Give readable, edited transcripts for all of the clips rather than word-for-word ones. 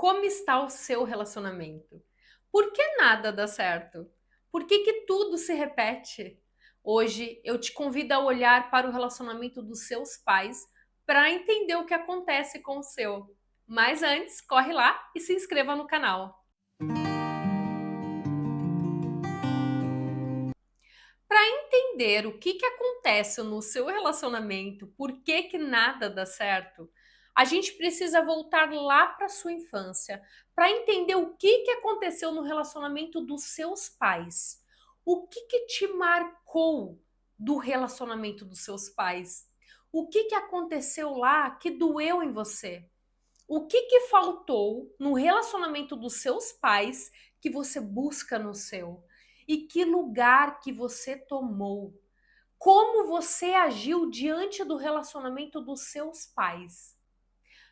Como está o seu relacionamento? Por que nada dá certo? Por que que tudo se repete? Hoje eu te convido a olhar para o relacionamento dos seus pais para entender o que acontece com o seu. Mas antes, corre lá e se inscreva no canal. Para entender o que acontece no seu relacionamento, por que que nada dá certo, a gente precisa voltar lá para sua infância, para entender o que aconteceu no relacionamento dos seus pais. O que te marcou do relacionamento dos seus pais? O que aconteceu lá que doeu em você? O que faltou no relacionamento dos seus pais que você busca no seu? E que lugar que você tomou? Como você agiu diante do relacionamento dos seus pais?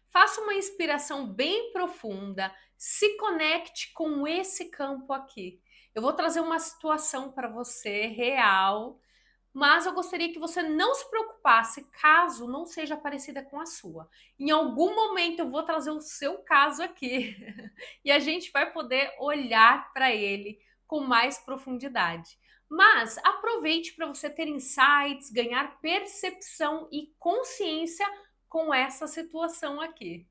Faça uma inspiração bem profunda, se conecte com esse campo aqui. Eu vou trazer uma situação para você real, mas eu gostaria que você não se preocupasse caso não seja parecida com a sua. Em algum momento eu vou trazer o seu caso aqui e a gente vai poder olhar para ele com mais profundidade. Mas aproveite para você ter insights, ganhar percepção e consciência com essa situação aqui.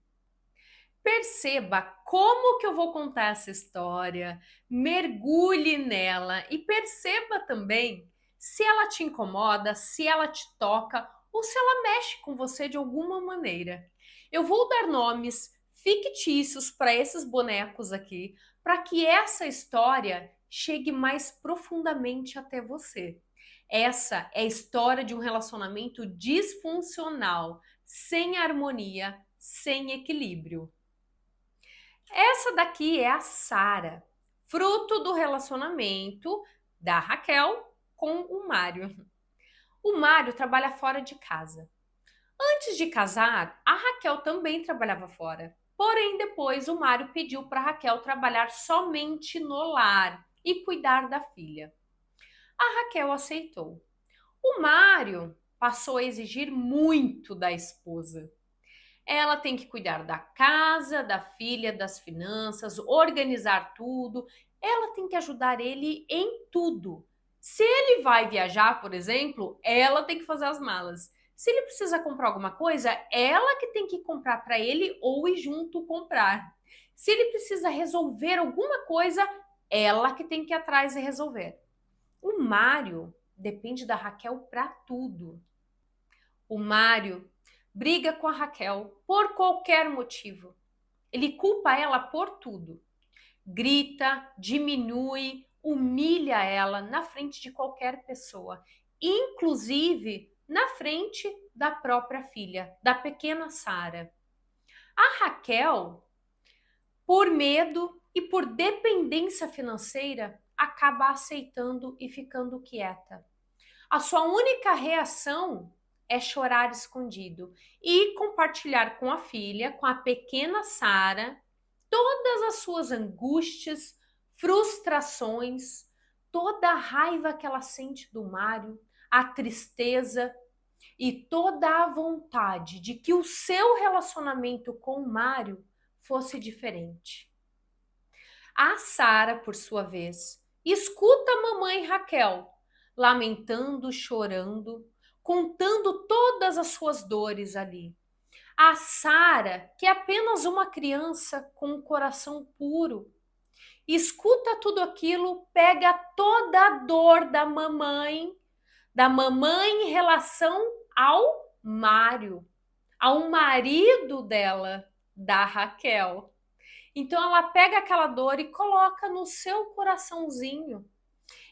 Perceba como que eu vou contar essa história, mergulhe nela e perceba também se ela te incomoda, se ela te toca ou se ela mexe com você de alguma maneira. Eu vou dar nomes fictícios para esses bonecos aqui, para que essa história chegue mais profundamente até você. Essa é a história de um relacionamento disfuncional, sem harmonia, sem equilíbrio. Essa daqui é a Sara, fruto do relacionamento da Raquel com o Mário. O Mário trabalha fora de casa. Antes de casar, a Raquel também trabalhava fora. Porém, depois o Mário pediu para a Raquel trabalhar somente no lar e cuidar da filha. A Raquel aceitou. O Mário passou a exigir muito da esposa. Ela tem que cuidar da casa, da filha, das finanças, organizar tudo. Ela tem que ajudar ele em tudo. Se ele vai viajar, por exemplo, ela tem que fazer as malas. Se ele precisa comprar alguma coisa, ela que tem que comprar para ele ou ir junto comprar. Se ele precisa resolver alguma coisa, ela que tem que ir atrás e resolver. O Mário depende da Raquel para tudo. O Mário briga com a Raquel por qualquer motivo. Ele culpa ela por tudo. Grita, diminui, humilha ela na frente de qualquer pessoa, inclusive na frente da própria filha, da pequena Sara. A Raquel, por medo e por dependência financeira, acaba aceitando e ficando quieta. A sua única reação é chorar escondido e compartilhar com a filha, com a pequena Sara, todas as suas angústias, frustrações, toda a raiva que ela sente do Mário, a tristeza e toda a vontade de que o seu relacionamento com o Mário fosse diferente. A Sara, por sua vez, escuta a mamãe Raquel lamentando, chorando, contando todas as suas dores ali. A Sara, que é apenas uma criança com um coração puro, escuta tudo aquilo, pega toda a dor da mamãe em relação ao Mário, ao marido dela, da Raquel. Então ela pega aquela dor e coloca no seu coraçãozinho.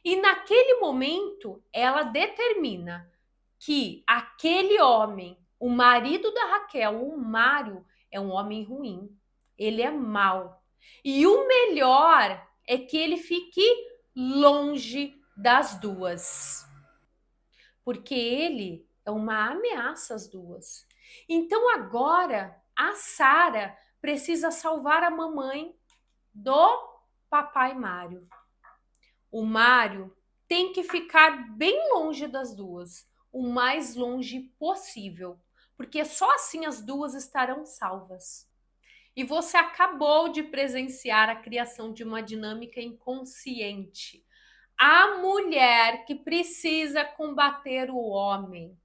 E naquele momento ela determina que aquele homem, o marido da Raquel, o Mário, é um homem ruim. Ele é mau. E o melhor é que ele fique longe das duas. Porque ele é uma ameaça às duas. Então agora a Sara precisa salvar a mamãe do papai Mário. O Mário tem que ficar bem longe das duas, o mais longe possível, porque só assim as duas estarão salvas. E você acabou de presenciar a criação de uma dinâmica inconsciente. A mulher que precisa combater o homem.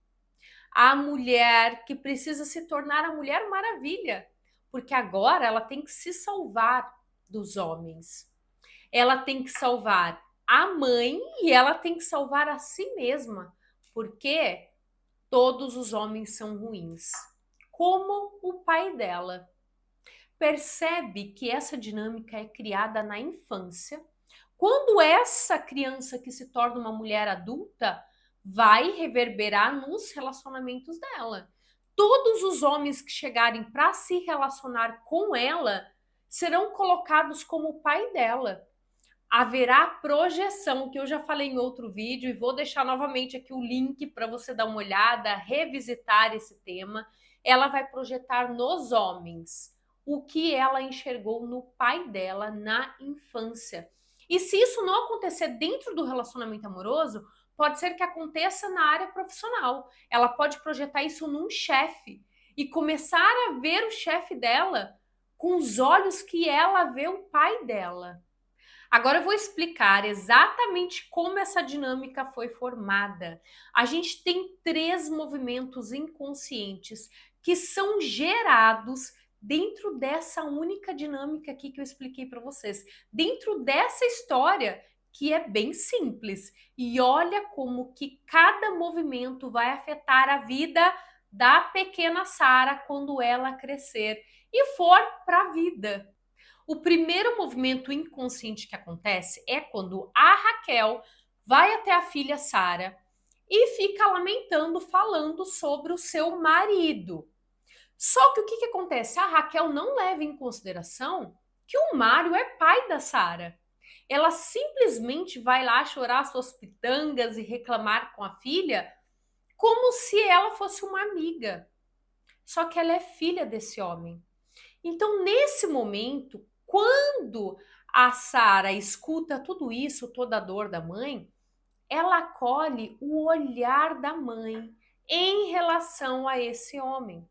A mulher que precisa se tornar a Mulher Maravilha. Porque agora ela tem que se salvar dos homens. Ela tem que salvar a mãe e ela tem que salvar a si mesma. Porque todos os homens são ruins. Como o pai dela. Percebe que essa dinâmica é criada na infância. Quando essa criança que se torna uma mulher adulta vai reverberar nos relacionamentos dela. Todos os homens que chegarem para se relacionar com ela serão colocados como o pai dela. Haverá projeção, que eu já falei em outro vídeo e vou deixar novamente aqui o link para você dar uma olhada, revisitar esse tema. Ela vai projetar nos homens o que ela enxergou no pai dela na infância. E se isso não acontecer dentro do relacionamento amoroso, pode ser que aconteça na área profissional. Ela pode projetar isso num chefe e começar a ver o chefe dela com os olhos que ela vê o pai dela. Agora eu vou explicar exatamente como essa dinâmica foi formada. A gente tem 3 movimentos inconscientes que são gerados dentro dessa única dinâmica aqui que eu expliquei para vocês. Dentro dessa história que é bem simples. E olha como que cada movimento vai afetar a vida da pequena Sara quando ela crescer e for para a vida. O primeiro movimento inconsciente que acontece é quando a Raquel vai até a filha Sara e fica lamentando, falando sobre o seu marido. Só que o que acontece? A Raquel não leva em consideração que o Mário é pai da Sara. Ela simplesmente vai lá chorar suas pitangas e reclamar com a filha como se ela fosse uma amiga. Só que ela é filha desse homem. Então, nesse momento, quando a Sara escuta tudo isso, toda a dor da mãe, ela acolhe o olhar da mãe em relação a esse homem.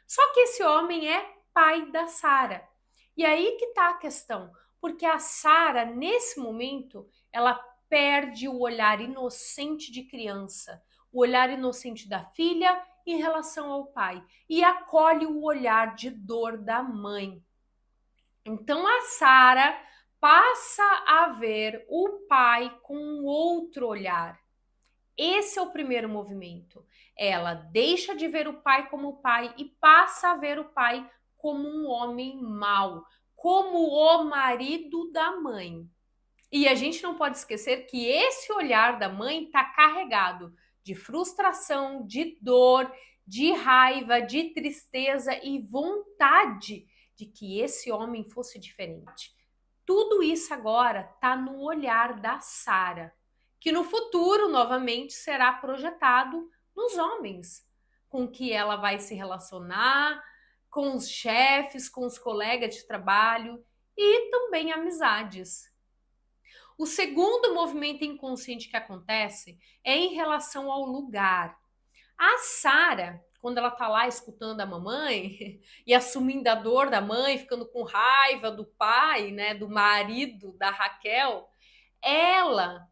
Só que esse homem é pai da Sara. E aí que está a questão, porque a Sara, nesse momento, ela perde o olhar inocente de criança, o olhar inocente da filha em relação ao pai, e acolhe o olhar de dor da mãe. Então a Sara passa a ver o pai com um outro olhar. Esse é o primeiro movimento. Ela deixa de ver o pai como pai e passa a ver o pai como um homem mau, como o marido da mãe. E a gente não pode esquecer que esse olhar da mãe está carregado de frustração, de dor, de raiva, de tristeza e vontade de que esse homem fosse diferente. Tudo isso agora está no olhar da Sara, que no futuro novamente será projetado nos homens, com que ela vai se relacionar, com os chefes, com os colegas de trabalho e também amizades. O segundo movimento inconsciente que acontece é em relação ao lugar. A Sara, quando ela tá lá escutando a mamãe e assumindo a dor da mãe, ficando com raiva do pai, né, do marido da Raquel, ela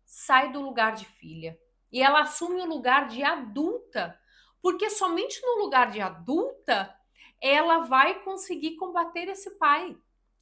sai do lugar de filha e ela assume o lugar de adulta, porque somente no lugar de adulta ela vai conseguir combater esse pai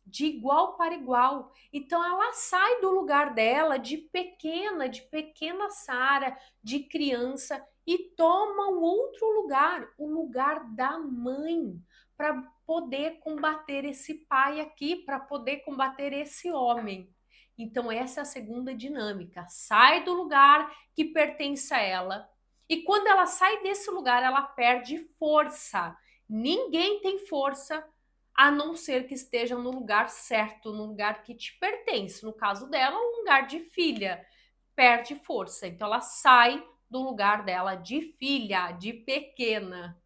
de igual para igual. Então ela sai do lugar dela de pequena Sara, de criança e toma um outro lugar, o lugar da mãe, para poder combater esse pai aqui, para poder combater esse homem. Então essa é a segunda dinâmica. Sai do lugar que pertence a ela. E quando ela sai desse lugar, ela perde força. Ninguém tem força a não ser que esteja no lugar certo, no lugar que te pertence. No caso dela, um lugar de filha. Perde força. Então ela sai do lugar dela de filha, de pequena.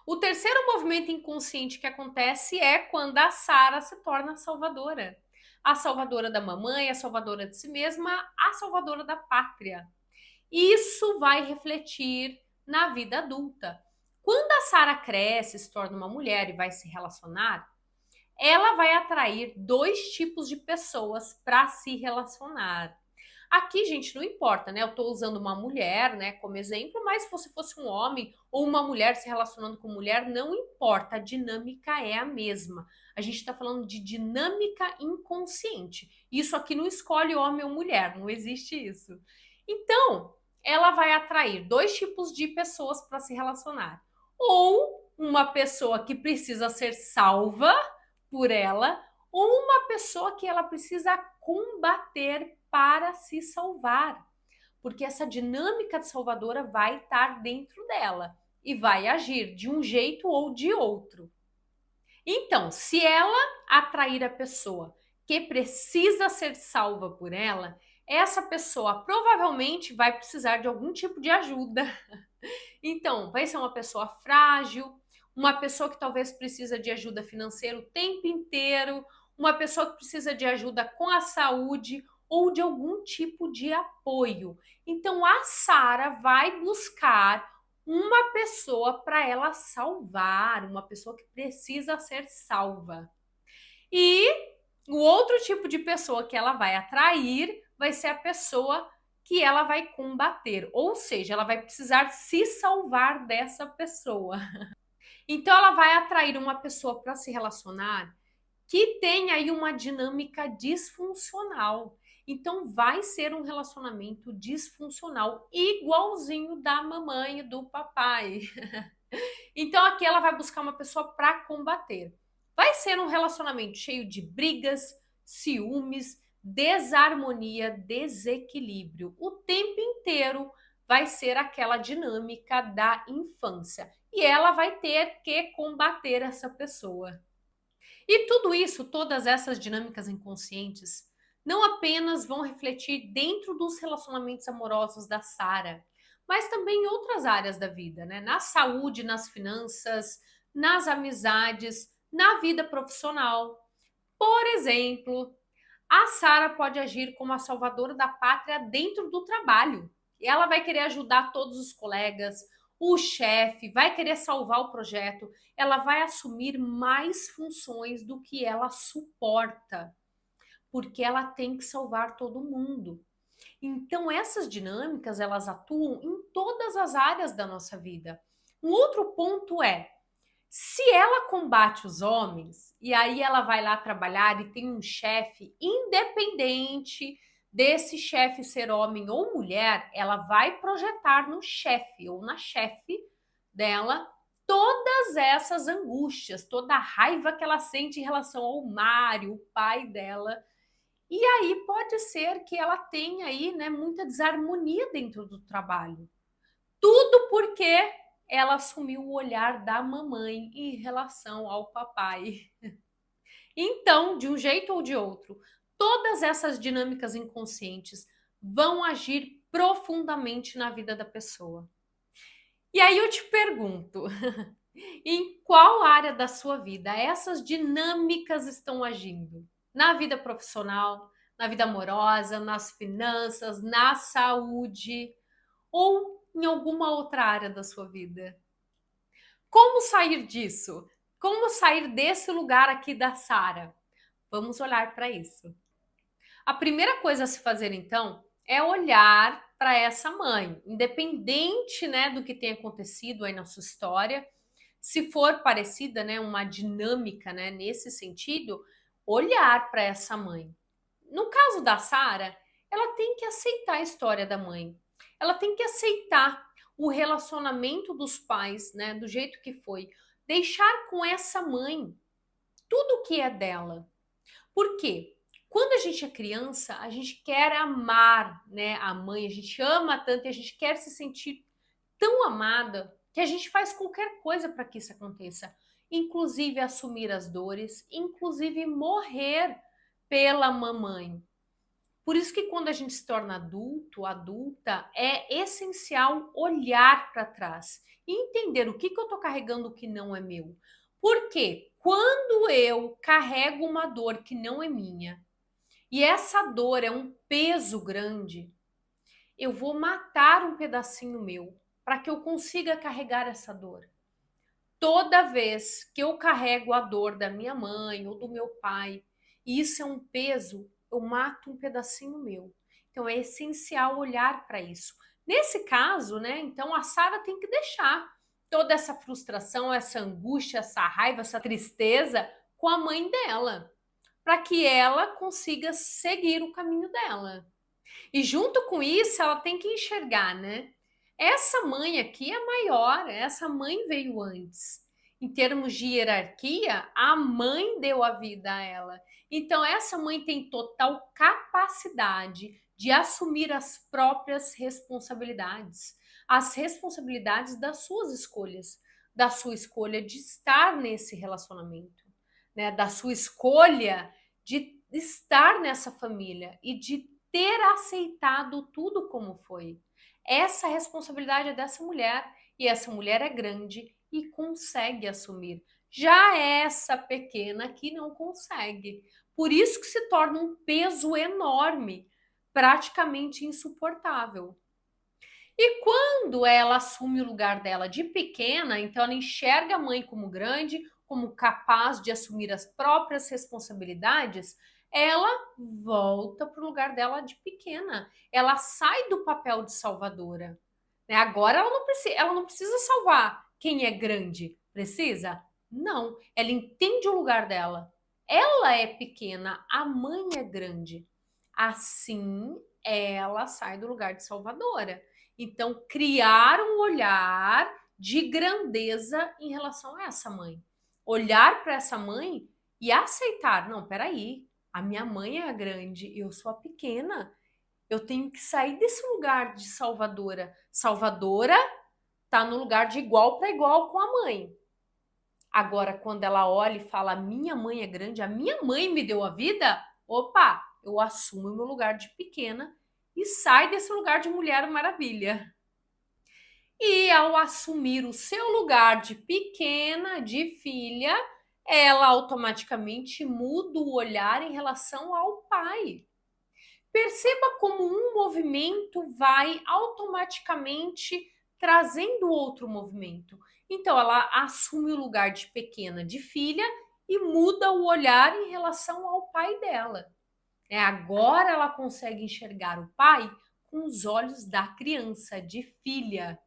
O terceiro movimento inconsciente que acontece é quando a Sara se torna a salvadora. A salvadora da mamãe, a salvadora de si mesma, a salvadora da pátria. Isso vai refletir na vida adulta. Quando a Sara cresce, se torna uma mulher e vai se relacionar, ela vai atrair dois tipos de pessoas para se relacionar. Aqui, gente, não importa, né? Eu estou usando uma mulher, né, como exemplo, mas se você fosse um homem ou uma mulher se relacionando com mulher, não importa, a dinâmica é a mesma. A gente está falando de dinâmica inconsciente. Isso aqui não escolhe homem ou mulher, não existe isso. Então, ela vai atrair dois tipos de pessoas para se relacionar. Ou uma pessoa que precisa ser salva por ela, ou uma pessoa que ela precisa combater para se salvar. Porque essa dinâmica de salvadora vai estar dentro dela e vai agir de um jeito ou de outro. Então, se ela atrair a pessoa que precisa ser salva por ela, essa pessoa provavelmente vai precisar de algum tipo de ajuda. Então, vai ser uma pessoa frágil, uma pessoa que talvez precisa de ajuda financeira o tempo inteiro, uma pessoa que precisa de ajuda com a saúde ou de algum tipo de apoio. Então, a Sara vai buscar uma pessoa para ela salvar, uma pessoa que precisa ser salva. E o outro tipo de pessoa que ela vai atrair vai ser a pessoa que ela vai combater, ou seja, ela vai precisar se salvar dessa pessoa. Então ela vai atrair uma pessoa para se relacionar que tem aí uma dinâmica disfuncional. Então vai ser um relacionamento disfuncional, igualzinho da mamãe e do papai. Então aqui ela vai buscar uma pessoa para combater. Vai ser um relacionamento cheio de brigas, ciúmes, desarmonia, desequilíbrio. O tempo inteiro vai ser aquela dinâmica da infância. E ela vai ter que combater essa pessoa. E tudo isso, todas essas dinâmicas inconscientes, não apenas vão refletir dentro dos relacionamentos amorosos da Sara, mas também em outras áreas da vida, né? Na saúde, nas finanças, nas amizades, na vida profissional. Por exemplo, a Sara pode agir como a salvadora da pátria dentro do trabalho. Ela vai querer ajudar todos os colegas, o chefe, vai querer salvar o projeto. Ela vai assumir mais funções do que ela suporta, porque ela tem que salvar todo mundo. Então, essas dinâmicas, elas atuam em todas as áreas da nossa vida. Um outro ponto é, se ela combate os homens, e aí ela vai lá trabalhar e tem um chefe independente desse chefe ser homem ou mulher, ela vai projetar no chefe ou na chefe dela todas essas angústias, toda a raiva que ela sente em relação ao Mário, o pai dela. E aí pode ser que ela tenha aí, né, muita desarmonia dentro do trabalho. Tudo porque ela assumiu o olhar da mamãe em relação ao papai. Então, de um jeito ou de outro, todas essas dinâmicas inconscientes vão agir profundamente na vida da pessoa. E aí eu te pergunto, em qual área da sua vida essas dinâmicas estão agindo? Na vida profissional, na vida amorosa, nas finanças, na saúde ou em alguma outra área da sua vida? Como sair disso? Como sair desse lugar aqui da Sara? Vamos olhar para isso. A primeira coisa a se fazer então é olhar para essa mãe, independente, né, do que tenha acontecido aí na sua história. Se for parecida, né, uma dinâmica, né, nesse sentido, olhar para essa mãe. No caso da Sara, ela tem que aceitar a história da mãe. Ela tem que aceitar o relacionamento dos pais, né, do jeito que foi. Deixar com essa mãe tudo que é dela. Por quê? Quando a gente é criança, a gente quer amar, né, a mãe, a gente ama tanto e a gente quer se sentir tão amada que a gente faz qualquer coisa para que isso aconteça, inclusive assumir as dores, inclusive morrer pela mamãe. Por isso que quando a gente se torna adulto, adulta, é essencial olhar para trás e entender o que eu estou carregando que não é meu. Porque quando eu carrego uma dor que não é minha e essa dor é um peso grande, eu vou matar um pedacinho meu para que eu consiga carregar essa dor. Toda vez que eu carrego a dor da minha mãe ou do meu pai, e isso é um peso, eu mato um pedacinho meu. Então é essencial olhar para isso. Nesse caso, né, então a Sara tem que deixar toda essa frustração, essa angústia, essa raiva, essa tristeza com a mãe dela, para que ela consiga seguir o caminho dela. E junto com isso, ela tem que enxergar, né? Essa mãe aqui é maior, essa mãe veio antes. Em termos de hierarquia, a mãe deu a vida a ela. Então, essa mãe tem total capacidade de assumir as próprias responsabilidades, as responsabilidades das suas escolhas, da sua escolha de estar nesse relacionamento, né? Da sua escolha de estar nessa família e de ter aceitado tudo como foi. Essa responsabilidade é dessa mulher e essa mulher é grande e consegue assumir. Já essa pequena que não consegue. Por isso que se torna um peso enorme, praticamente insuportável. E quando ela assume o lugar dela de pequena, então ela enxerga a mãe como grande, como capaz de assumir as próprias responsabilidades, ela volta para o lugar dela de pequena. Ela sai do papel de salvadora. Né? Agora ela não precisa salvar quem é grande. Precisa? Não. Ela entende o lugar dela. Ela é pequena, a mãe é grande. Assim, ela sai do lugar de salvadora. Então, criar um olhar de grandeza em relação a essa mãe. Olhar para essa mãe e aceitar, não, peraí, a minha mãe é a grande, eu sou a pequena. Eu tenho que sair desse lugar de salvadora. Salvadora tá no lugar de igual para igual com a mãe. Agora, quando ela olha e fala, minha mãe é grande, a minha mãe me deu a vida, opa, eu assumo o meu lugar de pequena e sai desse lugar de Mulher Maravilha. E ao assumir o seu lugar de pequena, de filha, ela automaticamente muda o olhar em relação ao pai. Perceba como um movimento vai automaticamente trazendo outro movimento. Então, ela assume o lugar de pequena, de filha, e muda o olhar em relação ao pai dela. Agora ela consegue enxergar o pai com os olhos da criança, de filha.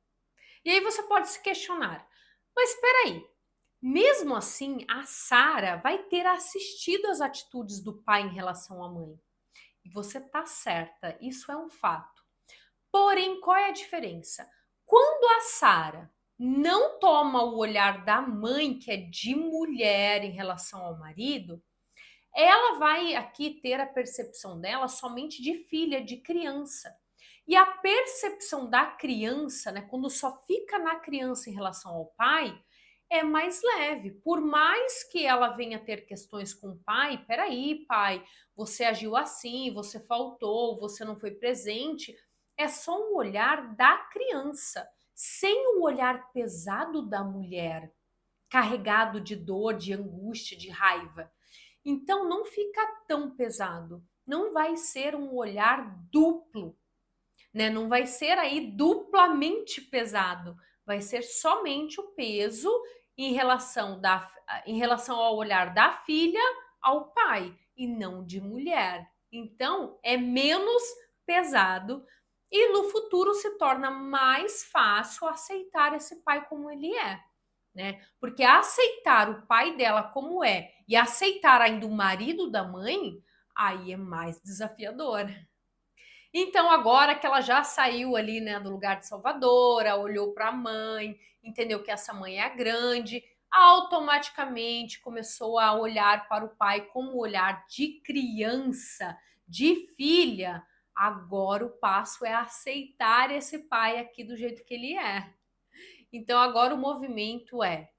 E aí você pode se questionar, mas espera aí, mesmo assim a Sara vai ter assistido às atitudes do pai em relação à mãe. E você tá certa, isso é um fato. Porém, qual é a diferença? Quando a Sara não toma o olhar da mãe, que é de mulher em relação ao marido, ela vai aqui ter a percepção dela somente de filha, de criança. E a percepção da criança, né, quando só fica na criança em relação ao pai, é mais leve. Por mais que ela venha ter questões com o pai, peraí, pai, você agiu assim, você faltou, você não foi presente. É só um olhar da criança, sem o olhar pesado da mulher, carregado de dor, de angústia, de raiva. Então não fica tão pesado. Não vai ser um olhar duplo, né? Não vai ser aí duplamente pesado. Vai ser somente o peso em relação ao olhar da filha ao pai e não de mulher. Então é menos pesado e no futuro se torna mais fácil aceitar esse pai como ele é. Né? Porque aceitar o pai dela como é e aceitar ainda o marido da mãe, aí é mais desafiador. Então, agora que ela já saiu ali, né, do lugar de salvadora, olhou para a mãe, entendeu que essa mãe é grande, automaticamente começou a olhar para o pai como um olhar de criança, de filha. Agora o passo é aceitar esse pai aqui do jeito que ele é. Então, agora o movimento é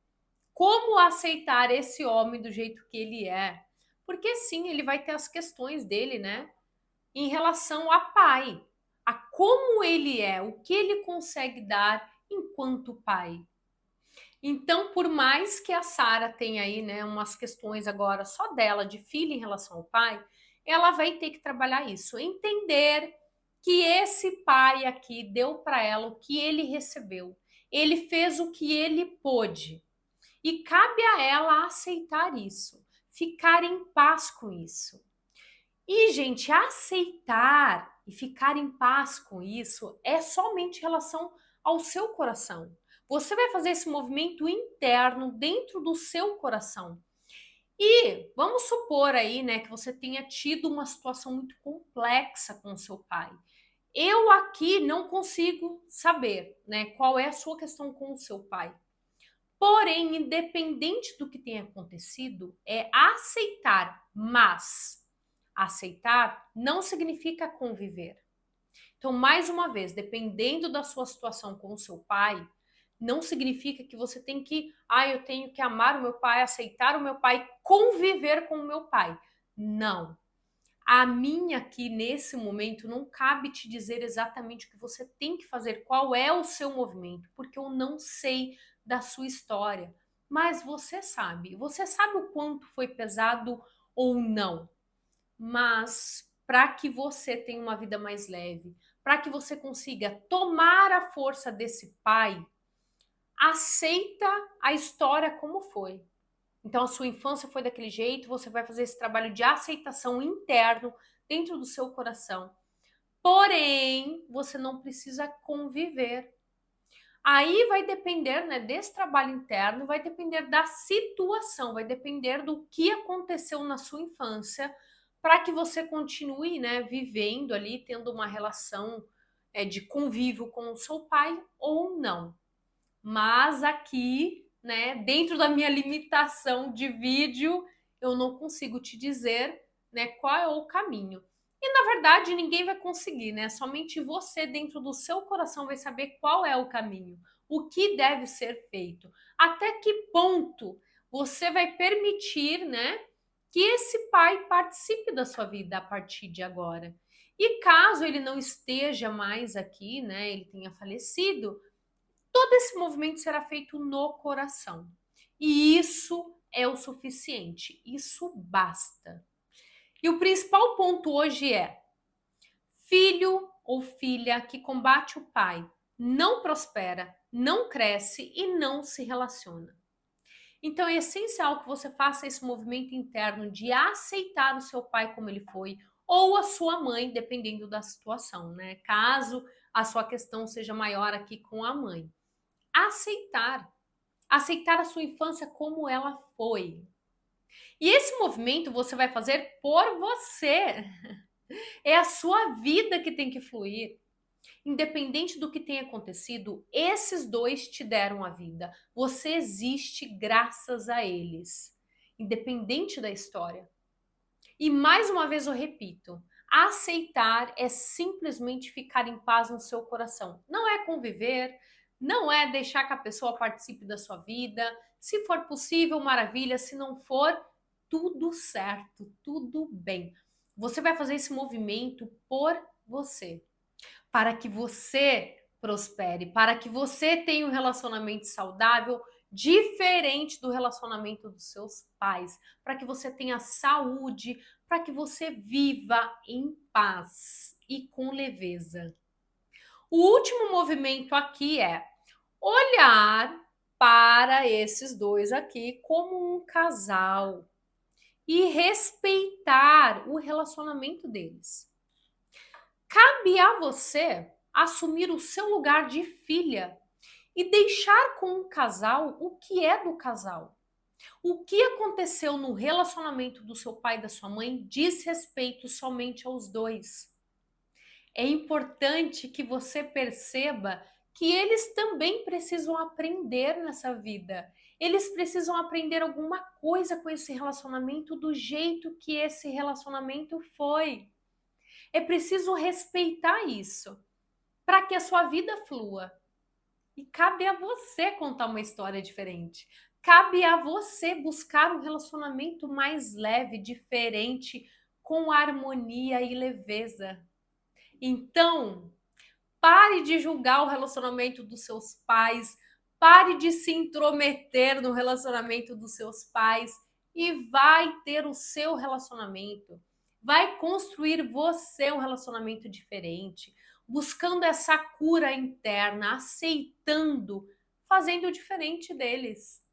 como aceitar esse homem do jeito que ele é. Porque sim, ele vai ter as questões dele, né? Em relação a pai, a como ele é, o que ele consegue dar enquanto pai. Então, por mais que a Sara tenha aí, né, umas questões agora só dela, de filha em relação ao pai, ela vai ter que trabalhar isso, entender que esse pai aqui deu para ela o que ele recebeu. Ele fez o que ele pôde. E cabe a ela aceitar isso, ficar em paz com isso. E, gente, aceitar e ficar em paz com isso é somente em relação ao seu coração. Você vai fazer esse movimento interno dentro do seu coração. E vamos supor aí, né, que você tenha tido uma situação muito complexa com o seu pai. Eu aqui não consigo saber, né, qual é a sua questão com o seu pai. Porém, independente do que tenha acontecido, é aceitar, mas aceitar não significa conviver. Então, mais uma vez, dependendo da sua situação com o seu pai, não significa que você tem que, eu tenho que amar o meu pai, aceitar o meu pai, conviver com o meu pai. Não. A minha aqui nesse momento não cabe te dizer exatamente o que você tem que fazer, qual é o seu movimento, porque eu não sei da sua história. Mas você sabe o quanto foi pesado ou não. Mas para que você tenha uma vida mais leve, para que você consiga tomar a força desse pai, aceita a história como foi. Então, a sua infância foi daquele jeito, você vai fazer esse trabalho de aceitação interno dentro do seu coração. Porém, você não precisa conviver. Aí vai depender, né, desse trabalho interno, vai depender da situação, vai depender do que aconteceu na sua infância para que você continue, né, vivendo ali, tendo uma relação de convívio com o seu pai ou não. Mas aqui, né, dentro da minha limitação de vídeo, eu não consigo te dizer, né, qual é o caminho. E na verdade ninguém vai conseguir, né? Somente você dentro do seu coração vai saber qual é o caminho, o que deve ser feito, até que ponto você vai permitir, né, que esse pai participe da sua vida a partir de agora. E caso ele não esteja mais aqui, né, ele tenha falecido, todo esse movimento será feito no coração. E isso é o suficiente, isso basta. E o principal ponto hoje é: filho ou filha que combate o pai não prospera, não cresce e não se relaciona. Então é essencial que você faça esse movimento interno de aceitar o seu pai como ele foi, ou a sua mãe, dependendo da situação, né? Caso a sua questão seja maior aqui com a mãe. Aceitar. Aceitar a sua infância como ela foi. E esse movimento você vai fazer por você. É a sua vida que tem que fluir. Independente do que tenha acontecido, esses dois te deram a vida. Você existe graças a eles. Independente da história. E mais uma vez eu repito, aceitar é simplesmente ficar em paz no seu coração. Não é conviver, não é deixar que a pessoa participe da sua vida. Se for possível, maravilha. Se não for, tudo certo, tudo bem. Você vai fazer esse movimento por você, para que você prospere, para que você tenha um relacionamento saudável, diferente do relacionamento dos seus pais, para que você tenha saúde, para que você viva em paz e com leveza. O último movimento aqui é olhar para esses dois aqui como um casal e respeitar o relacionamento deles. Cabe a você assumir o seu lugar de filha e deixar com o casal o que é do casal. O que aconteceu no relacionamento do seu pai e da sua mãe diz respeito somente aos dois. É importante que você perceba que eles também precisam aprender nessa vida. Eles precisam aprender alguma coisa com esse relacionamento do jeito que esse relacionamento foi. É preciso respeitar isso para que a sua vida flua. E cabe a você contar uma história diferente. Cabe a você buscar um relacionamento mais leve, diferente, com harmonia e leveza. Então, pare de julgar o relacionamento dos seus pais, pare de se intrometer no relacionamento dos seus pais e vai ter o seu relacionamento. Vai construir você um relacionamento diferente, buscando essa cura interna, aceitando, fazendo diferente deles.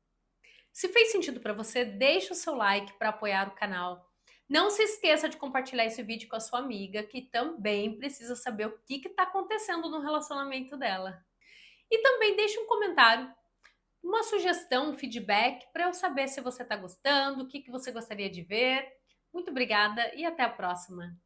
Se fez sentido para você, deixa o seu like para apoiar o canal. Não se esqueça de compartilhar esse vídeo com a sua amiga, que também precisa saber o que está acontecendo no relacionamento dela. E também deixe um comentário, uma sugestão, um feedback, para eu saber se você está gostando, o que você gostaria de ver. Muito obrigada e até a próxima!